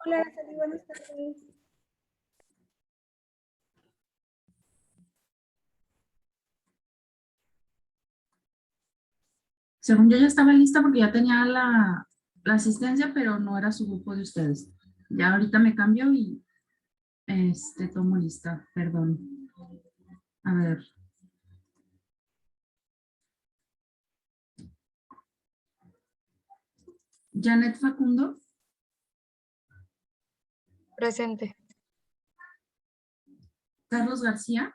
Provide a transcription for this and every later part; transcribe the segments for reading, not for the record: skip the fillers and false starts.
Hola, Araceli, buenas tardes. Según yo ya estaba lista porque ya tenía la asistencia, pero no era su grupo de ustedes. Ya ahorita me cambio y tomo lista, perdón. A ver. Janet Facundo, Presente. Carlos García,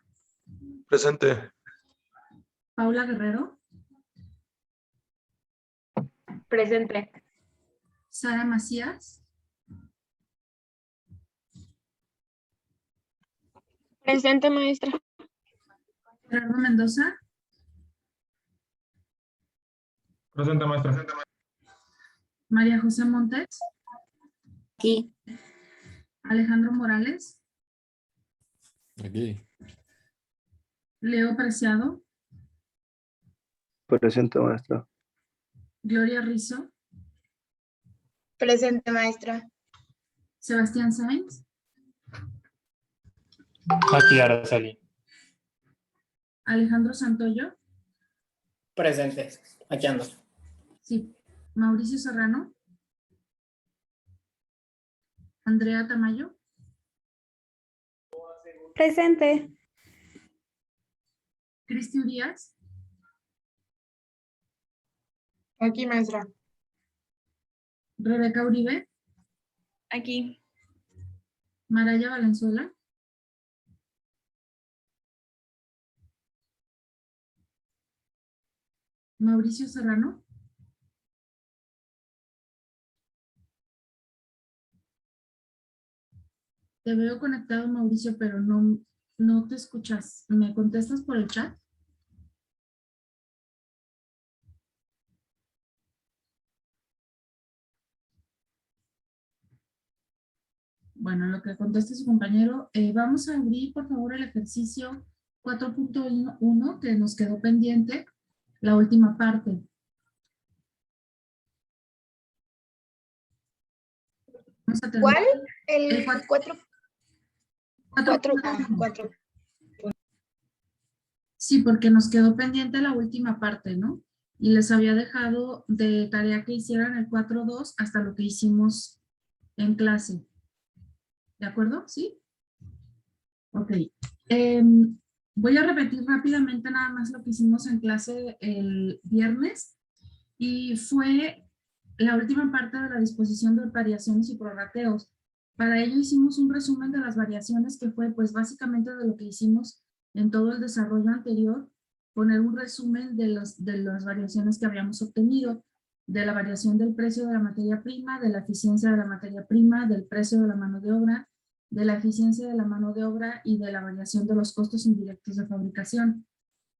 Presente. Paula Guerrero, Presente. Sara Macías, Presente, maestra. Gerardo Mendoza, Presente, maestra. María José Montes, Aquí. Alejandro Morales, Aquí. Leo Preciado, Presente, maestra. Gloria Rizzo, Presente, maestra. Sebastián Sáenz, Aquí, Araceli. Alejandro Santoyo, Presente. Aquí ando. sí, Mauricio Serrano, Andrea Tamayo, Presente. Cristi Urias, Aquí, maestra. Rebeca Uribe, Aquí. Maraya Valenzuela, Mauricio Serrano, te veo conectado, Mauricio, pero no te escuchas. ¿Me contestas por el chat? Bueno, lo que conteste su compañero, vamos a abrir, por favor, el ejercicio 4.1 que nos quedó pendiente, la última parte. Vamos a ¿Cuál? El El 4. 4.1. Sí, porque nos quedó pendiente la última parte, ¿no? Y les había dejado de tarea que hicieran el 4.2 hasta lo que hicimos en clase. ¿De acuerdo? ¿Sí? Ok. Voy a repetir rápidamente nada más lo que hicimos en clase el viernes y fue la última parte de la disposición de variaciones y prorrateos. Para ello hicimos un resumen de las variaciones que fue pues básicamente de lo que hicimos en todo el desarrollo anterior, poner un resumen de las variaciones que habíamos obtenido, de la variación del precio de la materia prima, de la eficiencia de la materia prima, del precio de la mano de obra, de la eficiencia de la mano de obra y de la variación de los costos indirectos de fabricación.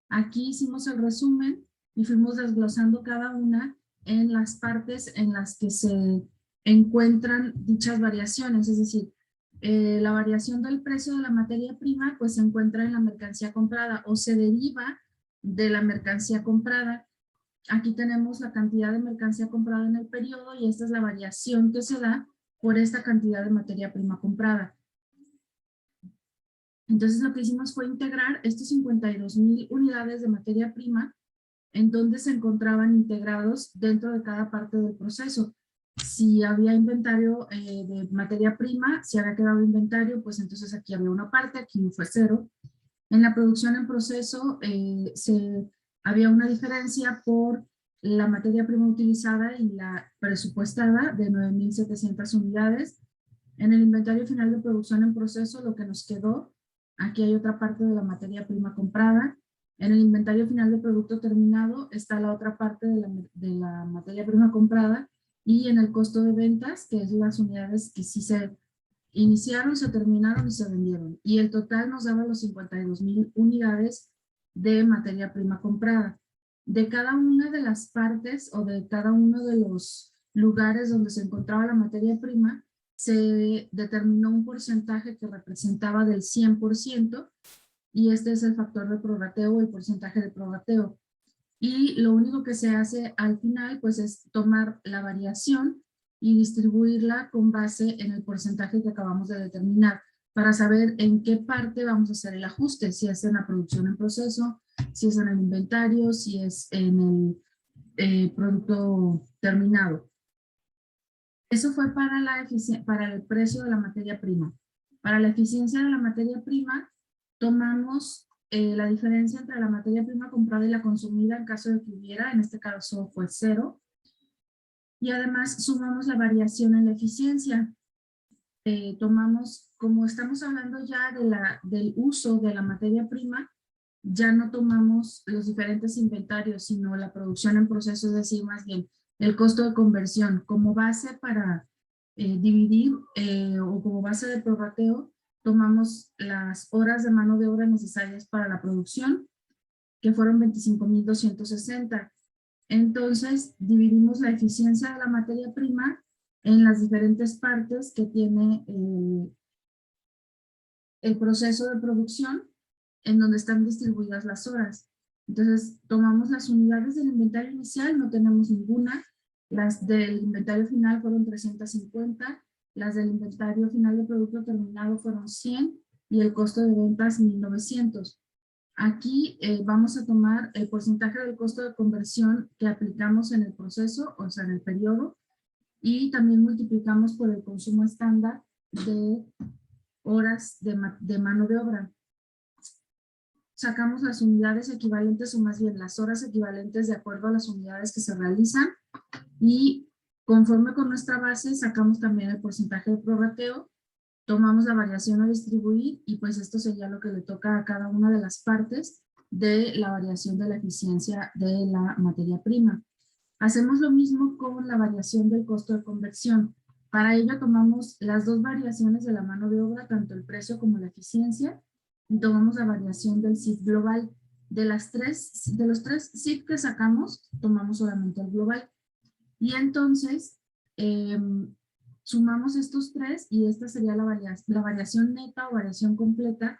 Aquí hicimos el resumen y fuimos desglosando cada una en las partes en las que se encuentran dichas variaciones, es decir, la variación del precio de la materia prima pues se encuentra en la mercancía comprada o se deriva de la mercancía comprada. Aquí tenemos la cantidad de mercancía comprada en el periodo y esta es la variación que se da por esta cantidad de materia prima comprada. Entonces lo que hicimos fue integrar estos 52,000 unidades de materia prima en donde se encontraban integrados dentro de cada parte del proceso. Si había inventario de materia prima, si había quedado inventario, pues entonces aquí había una parte, aquí fue 0. En la producción en proceso había una diferencia por la materia prima utilizada y la presupuestada de 9,700 unidades. En el inventario final de producción en proceso, lo que nos quedó, aquí hay otra parte de la materia prima comprada. En el inventario final de producto terminado está la otra parte de la materia prima comprada y en el costo de ventas, que es las unidades que sí se iniciaron, se terminaron y se vendieron. Y el total nos daba los 52,000 unidades de materia prima comprada. De cada una de las partes o de cada uno de los lugares donde se encontraba la materia prima, se determinó un porcentaje que representaba del 100% y este es el factor de prorrateo o el porcentaje de prorrateo. Y lo único que se hace al final pues es tomar la variación y distribuirla con base en el porcentaje que acabamos de determinar para saber en qué parte vamos a hacer el ajuste, si es en la producción en proceso, si es en el inventario, si es en el producto terminado. Eso fue para, para el precio de la materia prima. Para la eficiencia de la materia prima, tomamos la diferencia entre la materia prima comprada y la consumida en caso de que hubiera, en este caso fue 0. Y además sumamos la variación en la eficiencia. Tomamos, como estamos hablando ya de del uso de la materia prima, ya no tomamos los diferentes inventarios, sino la producción en proceso, es decir, más bien el costo de conversión como base para dividir o como base de prorrateo, tomamos las horas de mano de obra necesarias para la producción, que fueron 25,260. Entonces, dividimos la eficiencia de la materia prima en las diferentes partes que tiene el proceso de producción, en donde están distribuidas las horas. Entonces, tomamos las unidades del inventario inicial, no tenemos ninguna. Las del inventario final fueron 350, las del inventario final de producto terminado fueron 100 y el costo de ventas 1900. Aquí vamos a tomar el porcentaje del costo de conversión que aplicamos en el proceso, o sea, en el periodo, y también multiplicamos por el consumo estándar de horas de mano de obra. Sacamos las unidades equivalentes, o más bien las horas equivalentes de acuerdo a las unidades que se realizan, y conforme con nuestra base sacamos también el porcentaje de prorrateo, tomamos la variación a distribuir y pues esto sería lo que le toca a cada una de las partes de la variación de la eficiencia de la materia prima. Hacemos lo mismo con la variación del costo de conversión. Para ello tomamos las dos variaciones de la mano de obra, tanto el precio como la eficiencia, y tomamos la variación del CIF global. De los tres CIF que sacamos, tomamos solamente el global. Y entonces, sumamos estos tres y esta sería la variación neta o variación completa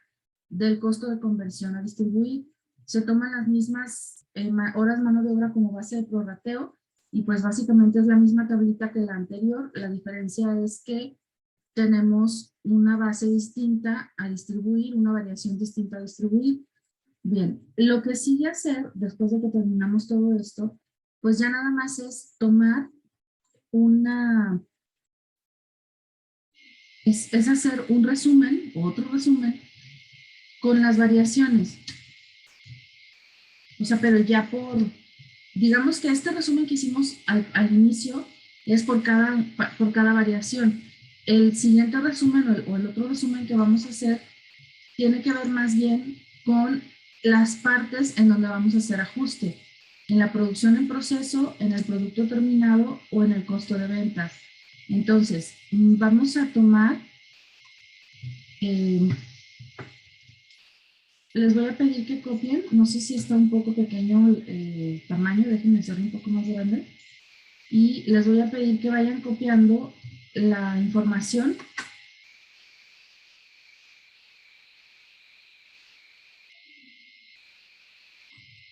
del costo de conversión a distribuir. Se toman las mismas horas mano de obra como base de prorrateo y pues básicamente es la misma tablita que la anterior. La diferencia es que tenemos una base distinta a distribuir, una variación distinta a distribuir. Bien, lo que sigue hacer después de que terminamos todo esto, pues ya nada más es tomar es hacer un resumen, otro resumen, con las variaciones. O sea, pero ya digamos que este resumen que hicimos al inicio es por cada variación. El siguiente resumen o el otro resumen que vamos a hacer tiene que ver más bien con las partes en donde vamos a hacer ajuste. En la producción en proceso, en el producto terminado o en el costo de ventas. Entonces, vamos a tomar, les voy a pedir que copien, no sé si está un poco pequeño el tamaño, déjenme hacerlo un poco más grande, y les voy a pedir que vayan copiando la información.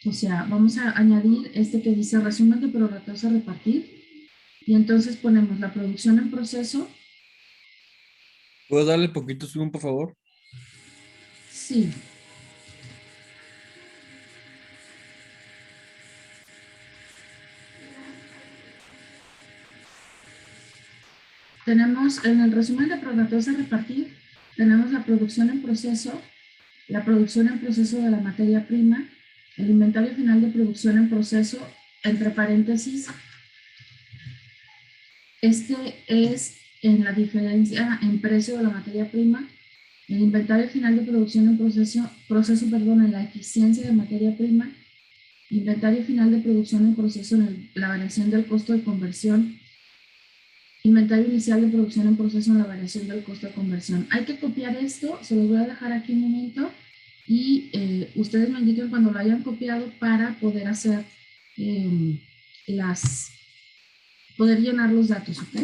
O sea, vamos a añadir este que dice resumen de prorrateos a repartir, y entonces ponemos la producción en proceso. ¿Puedo darle poquito zoom, por favor? Sí. Tenemos en el resumen de prorrateos a repartir, tenemos la producción en proceso de la materia prima, el inventario final de producción en proceso, entre paréntesis, este es en la diferencia en precio de la materia prima, el inventario final de producción en proceso, en la eficiencia de materia prima, inventario final de producción en proceso en la variación del costo de conversión, inventario inicial de producción en proceso en la variación del costo de conversión. Hay que copiar esto, se los voy a dejar aquí un momento y ustedes me indiquen cuando lo hayan copiado para poder hacer poder llenar los datos, ¿ok?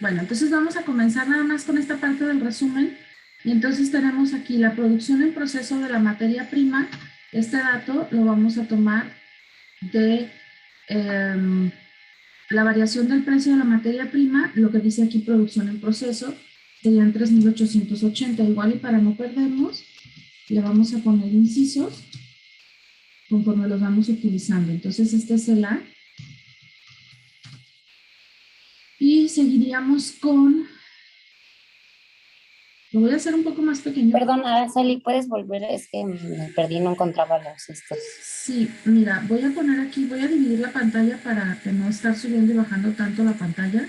Bueno, entonces vamos a comenzar nada más con esta parte del resumen. Y entonces tenemos aquí la producción en proceso de la materia prima. Este dato lo vamos a tomar de la variación del precio de la materia prima, lo que dice aquí producción en proceso, serían 3,880. Igual y para no perdernos, le vamos a poner incisos conforme los vamos utilizando. Entonces este es el A. Y seguiríamos con... Lo voy a hacer un poco más pequeño. Perdón, Araceli, ¿puedes volver? Es que me perdí, no encontraba los estos. Sí, mira, voy a poner aquí, voy a dividir la pantalla para que no estar subiendo y bajando tanto la pantalla.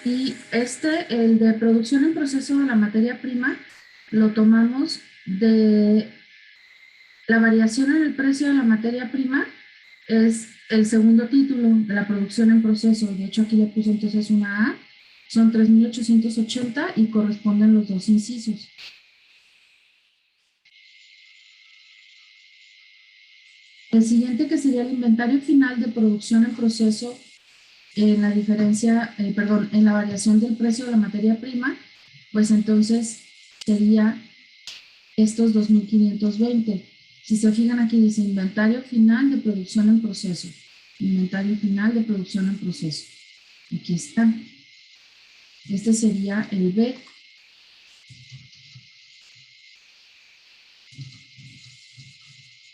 Y el de producción en proceso de la materia prima, lo tomamos de la variación en el precio de la materia prima, es el segundo título de la producción en proceso. De hecho, aquí le puse entonces una A, son 3,880 y corresponden los dos incisos. El siguiente, que sería el inventario final de producción en proceso, en la diferencia, en la variación del precio de la materia prima, pues entonces sería estos 2,520. Si se fijan aquí dice inventario final de producción en proceso. Inventario final de producción en proceso. Aquí está. Este sería el B.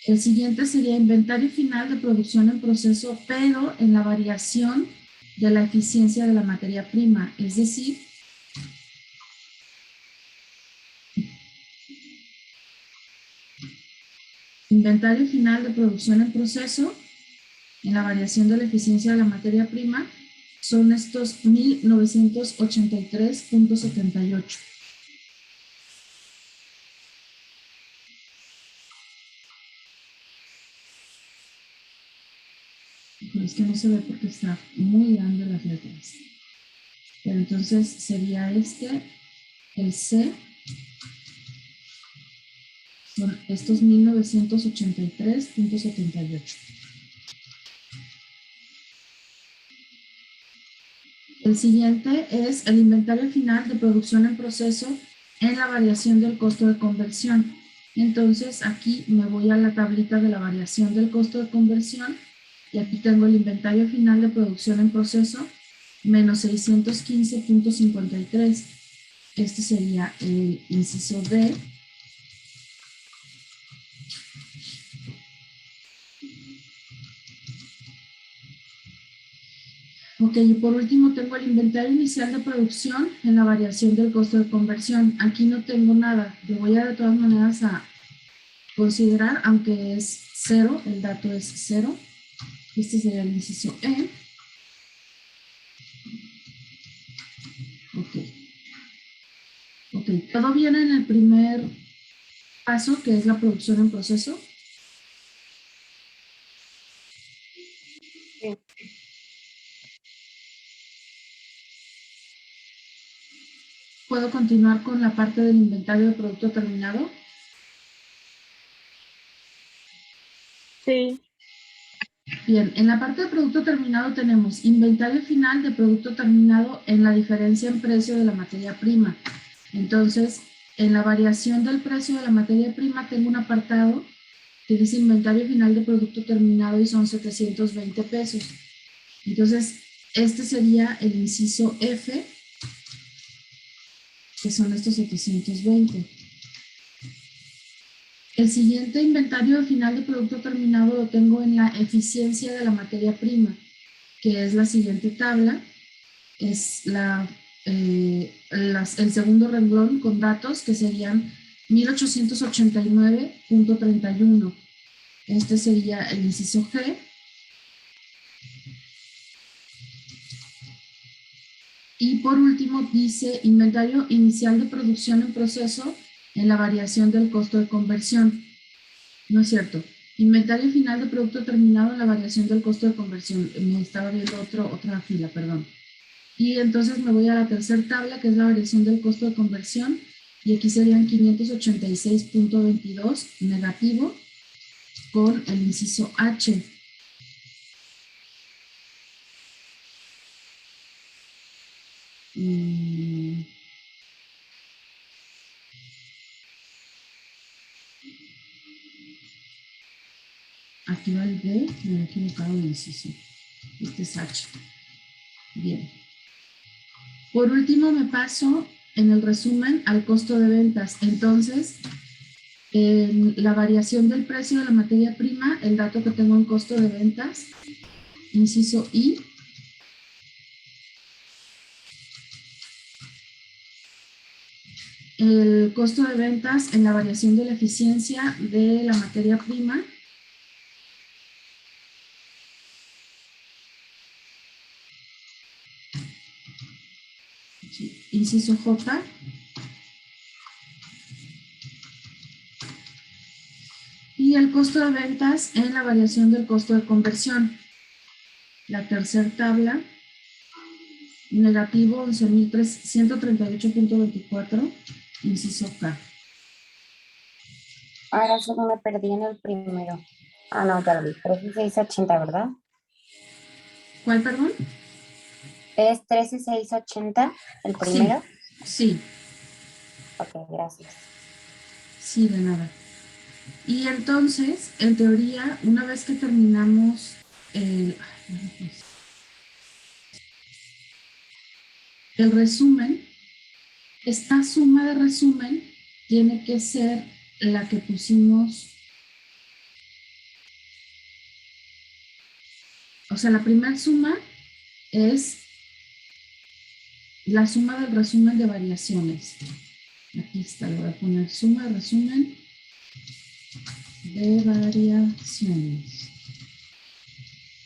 El siguiente sería inventario final de producción en proceso, pero en la variación de la eficiencia de la materia prima. Es decir, inventario final de producción en proceso, en la variación de la eficiencia de la materia prima, son estos 1,983,78. Es que no se ve porque está muy grande las letras. Pero entonces sería el C, son estos 1,983,78. El siguiente es el inventario final de producción en proceso en la variación del costo de conversión. Entonces aquí me voy a la tablita de la variación del costo de conversión y aquí tengo el inventario final de producción en proceso menos 615,53. Este sería el inciso D. Ok, y por último tengo el inventario inicial de producción en la variación del costo de conversión. Aquí no tengo nada. Lo voy a de todas maneras a considerar, aunque es 0, el dato es 0. Este sería el inciso E. Ok. Ok, ¿todo viene en el primer paso, que es la producción en proceso? Sí. ¿Puedo continuar con la parte del inventario de producto terminado? Sí. Bien, en la parte de producto terminado tenemos inventario final de producto terminado en la diferencia en precio de la materia prima. Entonces, en la variación del precio de la materia prima tengo un apartado que dice inventario final de producto terminado y son 720 pesos. Entonces, este sería el inciso F, que son estos 720. El siguiente inventario final de producto terminado lo tengo en la eficiencia de la materia prima, que es la siguiente tabla. Es el segundo renglón con datos que serían 1889.31. Este sería el inciso G. Y por último dice inventario inicial de producción en proceso en la variación del costo de conversión. No es cierto. Inventario final de producto terminado en la variación del costo de conversión. Me estaba viendo otra fila, perdón. Y entonces me voy a la tercera tabla, que es la variación del costo de conversión. Y aquí serían 586.22 negativo con el inciso H. Aquí va el B, me he equivocado de inciso. Este es H. Bien. Por último me paso en el resumen al costo de ventas. Entonces, en la variación del precio de la materia prima, el dato que tengo en costo de ventas, inciso I, el costo de ventas en la variación de la eficiencia de la materia prima, inciso J, y el costo de ventas en la variación del costo de conversión. La tercera tabla, negativo 11.138.24, inciso K. Ahora sí me perdí en el primero. Ah, no, perdí. 13680, ¿verdad? ¿Cuál, perdón? ¿Es 13680 el primero? Sí, Ok, gracias. sí, de nada. Y entonces, en teoría, una vez que terminamos el resumen, esta suma de resumen tiene que ser la que pusimos, o sea, la primera suma es la suma del resumen de variaciones. Aquí está, le voy a poner suma de resumen de variaciones.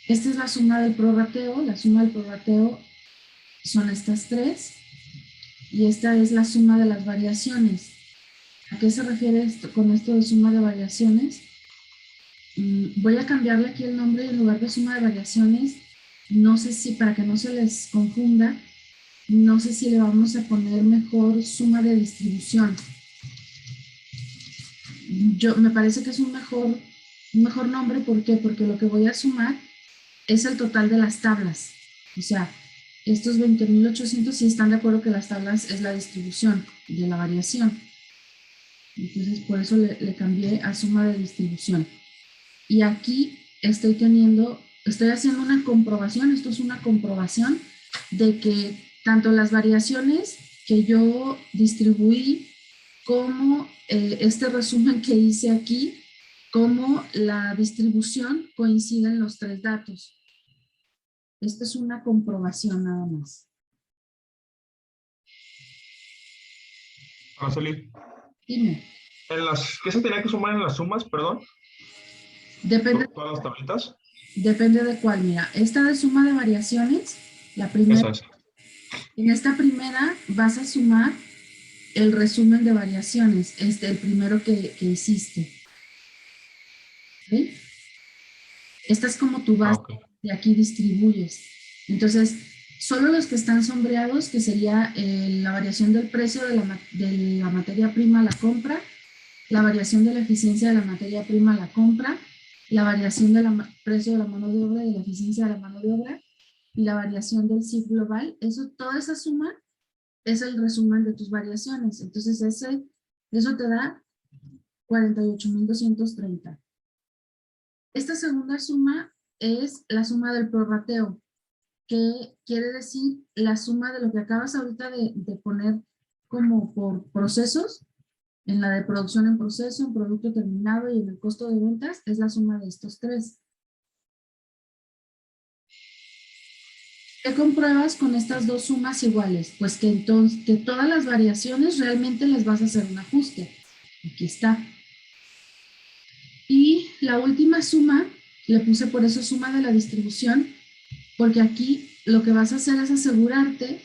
Esta es la suma del prorrateo. La suma del prorrateo son estas tres. Y esta es la suma de las variaciones. ¿A qué se refiere con esto de suma de variaciones? Voy a cambiarle aquí el nombre en lugar de suma de variaciones. No sé si, para que no se les confunda, no sé si le vamos a poner mejor suma de distribución. Me parece que es un mejor nombre. ¿Por qué? Porque lo que voy a sumar es el total de las tablas. O sea, estos 20.800 sí están de acuerdo que las tablas es la distribución de la variación. Entonces, por eso le cambié a suma de distribución. Y aquí estoy haciendo una comprobación, esto es una comprobación de que tanto las variaciones que yo distribuí como este resumen que hice aquí, como la distribución coinciden los tres datos. Esto es una comprobación nada más. Araceli, Dime. ¿qué se tenía que sumar en las sumas, perdón? Depende ¿Todas las tablitas? de cuál. Mira, esta de suma de variaciones, la primera. Esa. En esta primera vas a sumar el resumen de variaciones, el primero que hiciste. ¿Sí? Esta es como tu base, Okay. y aquí distribuyes. Entonces, solo los que están sombreados, que sería la variación del precio de la materia prima a la compra, la variación de la eficiencia de la materia prima a la compra, la variación del precio de la mano de obra y la eficiencia de la mano de obra y la variación del CIF global. Eso, toda esa suma es el resumen de tus variaciones. Entonces, eso te da 48,230. Esta segunda suma es la suma del prorrateo, que quiere decir la suma de lo que acabas ahorita de poner como por procesos, en la de producción en proceso, en producto terminado y en el costo de ventas, es la suma de estos tres. ¿Qué compruebas con estas dos sumas iguales? Pues que entonces, que todas las variaciones realmente les vas a hacer un ajuste. Aquí está. Y la última suma, le puse por eso suma de la distribución, porque aquí lo que vas a hacer es asegurarte,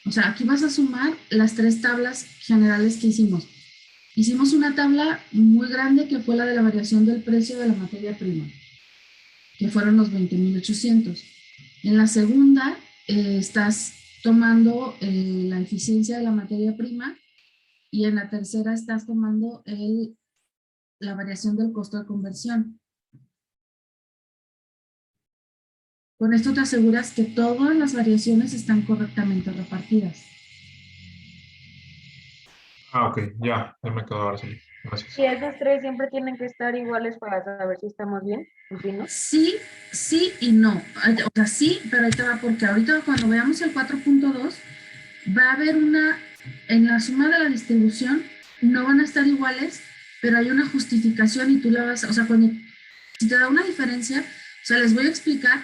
o sea, aquí vas a sumar las tres tablas generales que hicimos. Hicimos una tabla muy grande que fue la de la variación del precio de la materia prima, que fueron los 20,800. En la segunda estás tomando la eficiencia de la materia prima y en la tercera estás tomando la variación del costo de conversión. Con esto te aseguras que todas las variaciones están correctamente repartidas. Ah, ok, ya me quedó ahora sí. Gracias. Y esos tres siempre tienen que estar iguales para saber si estamos bien, ¿sí, no? Sí, sí y no. O sea, sí, pero ahí te va, porque ahorita cuando veamos el 4.2, va a haber en la suma de la distribución, no van a estar iguales, pero hay una justificación y tú la vas, o sea, si te da una diferencia, o sea, les voy a explicar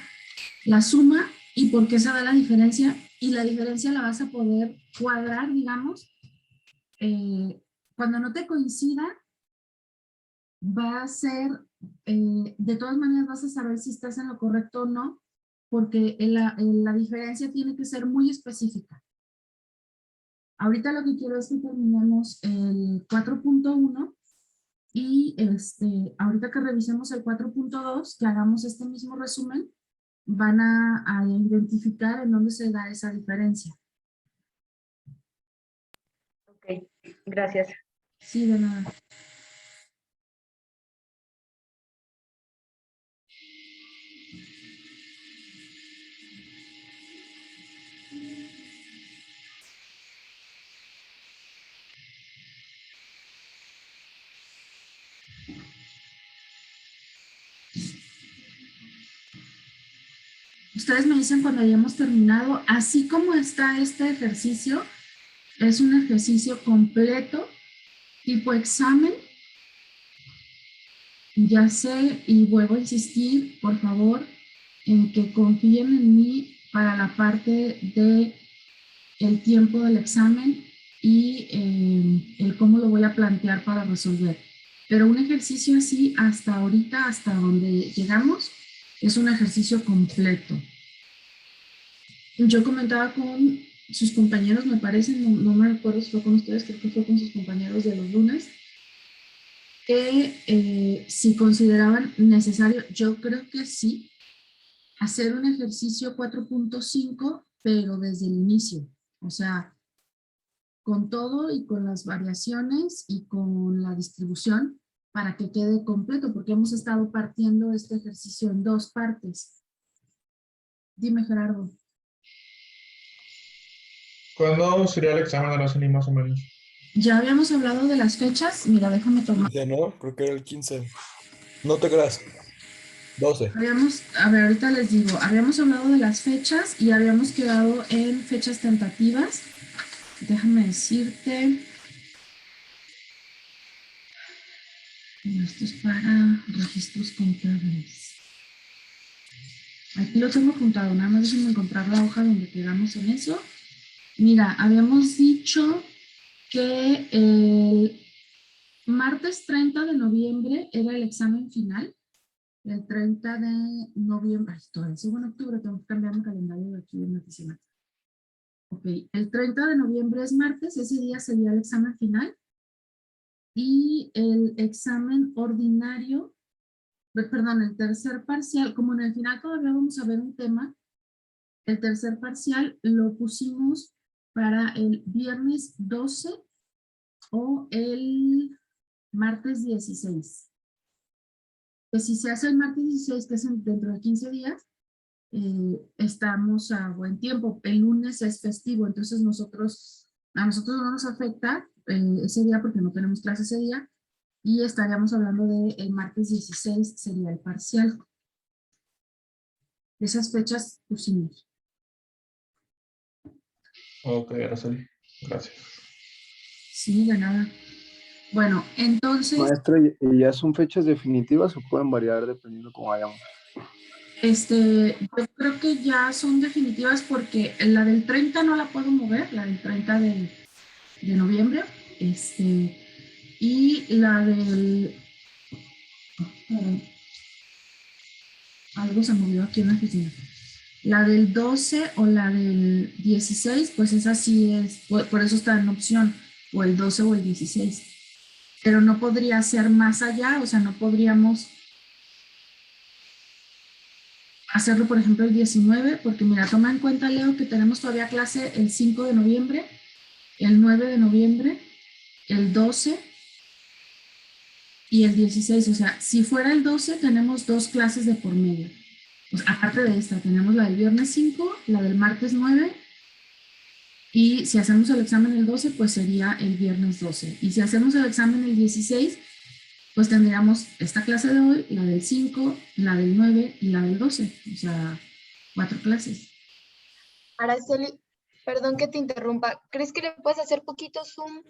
la suma y por qué se da la diferencia, y la diferencia la vas a poder cuadrar, digamos, cuando no te coincida, va a ser, de todas maneras vas a saber si estás en lo correcto o no, porque la diferencia tiene que ser muy específica. Ahorita lo que quiero es que terminemos el 4.1 y ahorita que revisemos el 4.2, que hagamos este mismo resumen, van a identificar en dónde se da esa diferencia. Ok, gracias. Sí, de nada. Ustedes me dicen cuando hayamos terminado, así como está este ejercicio, es un ejercicio completo, tipo examen. Ya sé y vuelvo a insistir, por favor, en que confíen en mí para la parte de el tiempo del examen y el cómo lo voy a plantear para resolver. Pero un ejercicio así, hasta ahorita, hasta donde llegamos, es un ejercicio completo. Yo comentaba con sus compañeros, me parece, no me recuerdo si fue con ustedes, creo que fue con sus compañeros de los lunes, que si consideraban necesario, yo creo que sí, hacer un ejercicio 4.5, pero desde el inicio. O sea, con todo y con las variaciones y con la distribución para que quede completo, porque hemos estado partiendo este ejercicio en dos partes. Dime, Gerardo. ¿Cuándo sería el examen de la CENI más o menos? Ya habíamos hablado de las fechas. Mira, déjame tomar. Ya no, creo que era el 15. No te creas. 12. A ver, ahorita les digo, habíamos hablado de las fechas y habíamos quedado en fechas tentativas. Déjame decirte. Esto es para registros contables. Aquí lo tengo apuntado, nada más déjenme encontrar la hoja donde quedamos en eso. Mira, habíamos dicho que el martes 30 de noviembre era el examen final. El 30 de noviembre, ay, todavía sigo en octubre, tengo que cambiar mi calendario de aquí en la oficina. Ok, el 30 de noviembre es martes, ese día sería el examen final. Y el examen ordinario, perdón, el tercer parcial, como en el final todavía vamos a ver un tema, el tercer parcial lo pusimos para el viernes 12 o el martes 16. que si se hace el martes 16, que es dentro de 15 días, estamos a buen tiempo. El lunes es festivo, entonces a nosotros no nos afecta ese día porque no tenemos clase ese día, y estaríamos hablando de el martes 16 sería el parcial. Esas fechas pusimos. Ok, Araceli. Gracias. Sí, de nada. Bueno, entonces, Maestra, ¿y ya son fechas definitivas o pueden variar dependiendo cómo vayamos? yo creo que ya son definitivas porque la del 30 no la puedo mover, la del 30 de noviembre, y la del... algo se movió aquí en la oficina. La del 12 o la del 16, pues esa sí es, por eso está en opción, o el 12 o el 16. Pero no podría ser más allá, o sea, no podríamos hacerlo, por ejemplo, el 19, porque mira, toma en cuenta, Leo, que tenemos todavía clase el 5 de noviembre, el 9 de noviembre, el 12 y el 16. O sea, si fuera el 12, tenemos 2 clases de por medio. Pues, aparte de esta, tenemos la del viernes 5, la del martes 9, y si hacemos el examen el 12, pues sería el viernes 12. Y si hacemos el examen el 16, pues tendríamos esta clase de hoy, la del 5, la del 9 y la del 12. O sea, 4 clases. Araceli, perdón que te interrumpa. ¿Crees que le puedes hacer poquito zoom?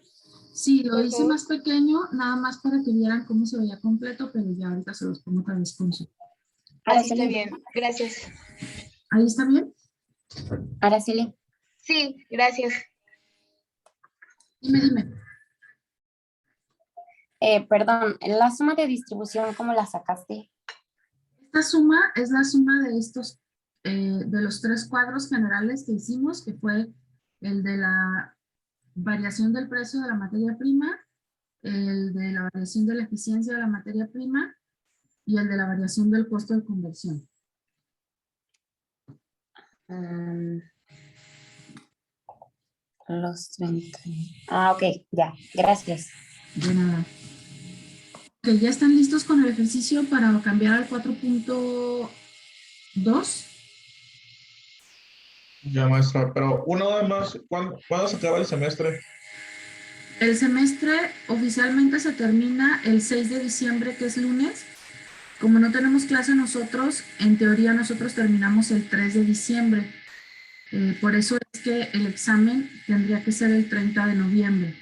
Sí, lo Por hice favor. más pequeño, nada más para que vieran cómo se veía completo, pero ya ahorita se los pongo otra vez con su. Así está Araceli, bien. Gracias. ¿Ahí está bien? Araceli, Sí, gracias. Dime. perdón, la suma de distribución, ¿cómo la sacaste? Esta suma es la suma de estos, de los 3 cuadros generales que hicimos, que fue el de la variación del precio de la materia prima, el de la variación de la eficiencia de la materia prima y el de la variación del costo de conversión. Los 30. Ok, ya, gracias. De nada. Ok, ¿ya están listos con el ejercicio para cambiar al 4.2? Ya, maestra, pero una vez más, ¿cuándo se acaba el semestre? El semestre oficialmente se termina el 6 de diciembre, que es lunes. Como no tenemos clase nosotros, en teoría nosotros terminamos el 3 de diciembre. Por eso es que el examen tendría que ser el 30 de noviembre.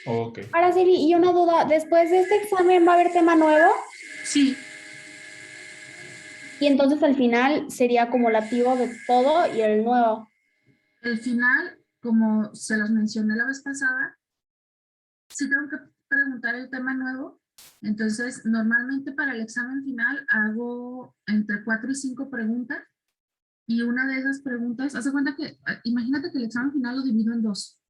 Ok. Araceli, y una duda, ¿después de este examen va a haber tema nuevo? Sí, Y entonces al final sería acumulativo de todo y el nuevo. el final, como se los mencioné la vez pasada, sí tengo que preguntar el tema nuevo. Entonces, normalmente para el examen final hago entre 4 y 5 preguntas. Y una de esas preguntas, hace cuenta que, imagínate que el examen final lo divido en 2.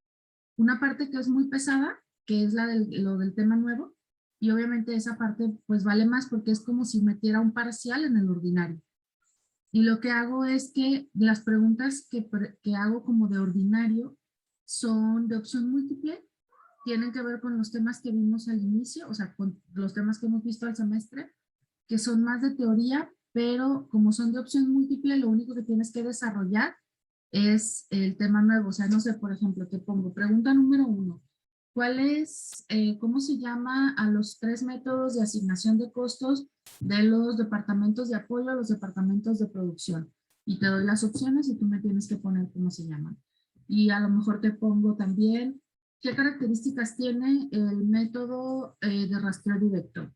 Una parte que es muy pesada, que es lo del tema nuevo, y obviamente esa parte pues vale más porque es como si metiera un parcial en el ordinario. Y lo que hago es que las preguntas que hago como de ordinario son de opción múltiple, tienen que ver con los temas que vimos al inicio, o sea, con los temas que hemos visto al semestre, que son más de teoría, pero como son de opción múltiple, lo único que tienes que desarrollar es el tema nuevo. O sea, no sé, por ejemplo, te pongo pregunta número 1. ¿Cómo se llama a los 3 métodos de asignación de costos de los departamentos de apoyo a los departamentos de producción? Y te doy las opciones y tú me tienes que poner cómo se llaman. Y a lo mejor te pongo también qué características tiene el método de rastreo directo.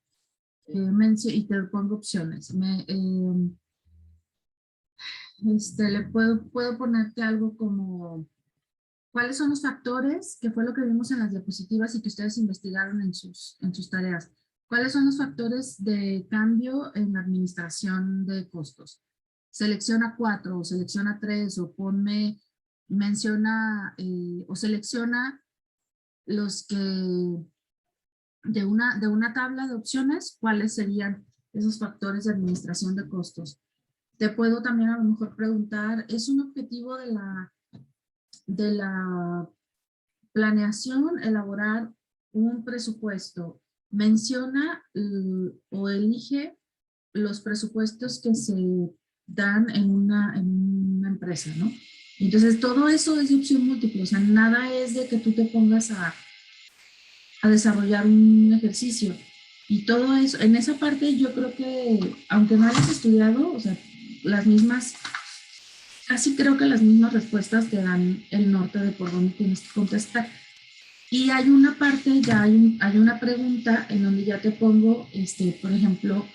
Y te pongo opciones. Puedo ponerte algo como ¿cuáles son los factores, que fue lo que vimos en las diapositivas y que ustedes investigaron en sus tareas? ¿Cuáles son los factores de cambio en la administración de costos? Selecciona 4 o selecciona 3 o menciona o selecciona los que de una tabla de opciones, ¿cuáles serían esos factores de administración de costos? Te puedo también a lo mejor preguntar, ¿es un objetivo de la planeación elaborar un presupuesto menciona o elige los presupuestos que se dan en una empresa, ¿no? Entonces, todo eso es de opción múltiple, o sea, nada es de que tú te pongas a desarrollar un ejercicio. Y todo eso, en esa parte yo creo que, aunque no hayas estudiado, o sea, las mismas, casi creo que las mismas respuestas te dan el norte de por dónde tienes que contestar. Y hay una parte, ya hay una pregunta en donde ya te pongo, por ejemplo,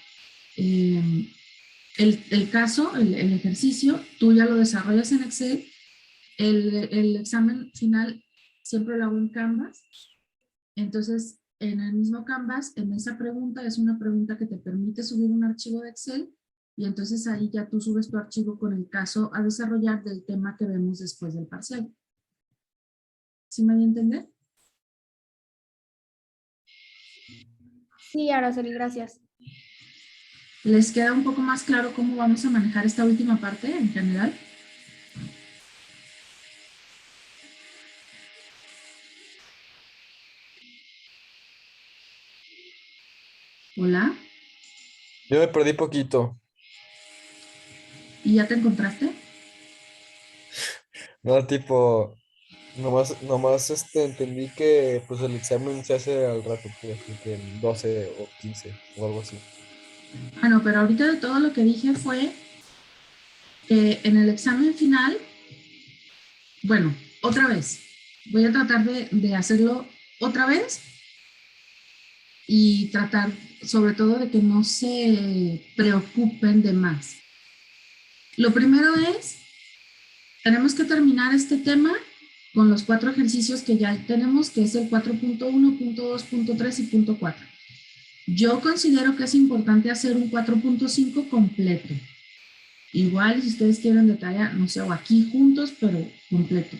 el caso, el ejercicio, tú ya lo desarrollas en Excel, el examen final siempre lo hago en Canvas. Entonces, en el mismo Canvas, en esa pregunta, es una pregunta que te permite subir un archivo de Excel y entonces ahí ya tú subes tu archivo con el caso a desarrollar del tema que vemos después del parcial. ¿Sí me voy a entender? Sí, Araceli, gracias. ¿Les queda un poco más claro cómo vamos a manejar esta última parte en general? Hola, Yo me perdí poquito. ¿y ya te encontraste? No, tipo, nomás entendí que pues el examen se hace al rato, pues, así que en 12 o 15 o algo así. Bueno, pero ahorita de todo lo que dije fue que en el examen final, bueno, otra vez, voy a tratar de hacerlo otra vez y tratar sobre todo de que no se preocupen de más. Lo primero es, tenemos que terminar este tema con los 4 ejercicios que ya tenemos, que es el 4.1, punto 2, punto 3 y punto 4. Yo considero que es importante hacer un 4.5 completo. Igual, si ustedes quieren de tarea, no sé, o aquí juntos, pero completo.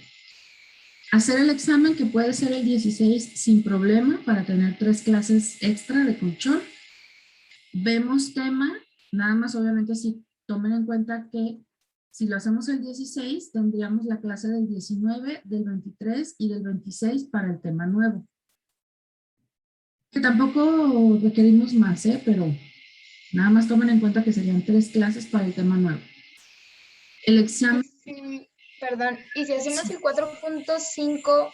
Hacer el examen, que puede ser el 16 sin problema, para tener 3 clases extra de colchón. Vemos tema, nada más obviamente si tomen en cuenta que si lo hacemos el 16, tendríamos la clase del 19, del 23 y del 26 para el tema nuevo. Que tampoco requerimos más, pero nada más tomen en cuenta que serían 3 clases para el tema nuevo. El examen... Sí, perdón, y si hacemos el 4.5,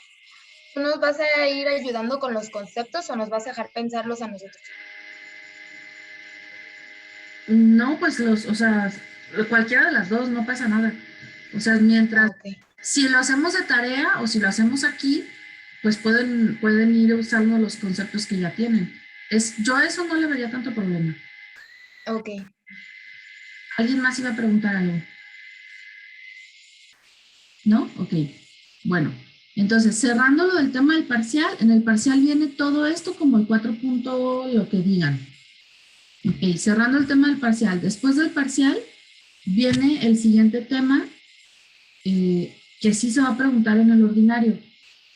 ¿tú nos vas a ir ayudando con los conceptos o nos vas a dejar pensarlos a nosotros? No, pues o sea, cualquiera de las dos, no pasa nada. O sea, mientras, Ok. si lo hacemos de tarea o si lo hacemos aquí, pues pueden ir usando los conceptos que ya tienen. Yo a eso no le vería tanto problema. Ok. ¿Alguien más iba a preguntar algo? ¿No? Ok. Bueno, entonces, cerrando lo del tema del parcial, en el parcial viene todo esto como el 4 punto lo que digan. Ok, cerrando el tema del parcial. Después del parcial viene el siguiente tema que sí se va a preguntar en el ordinario.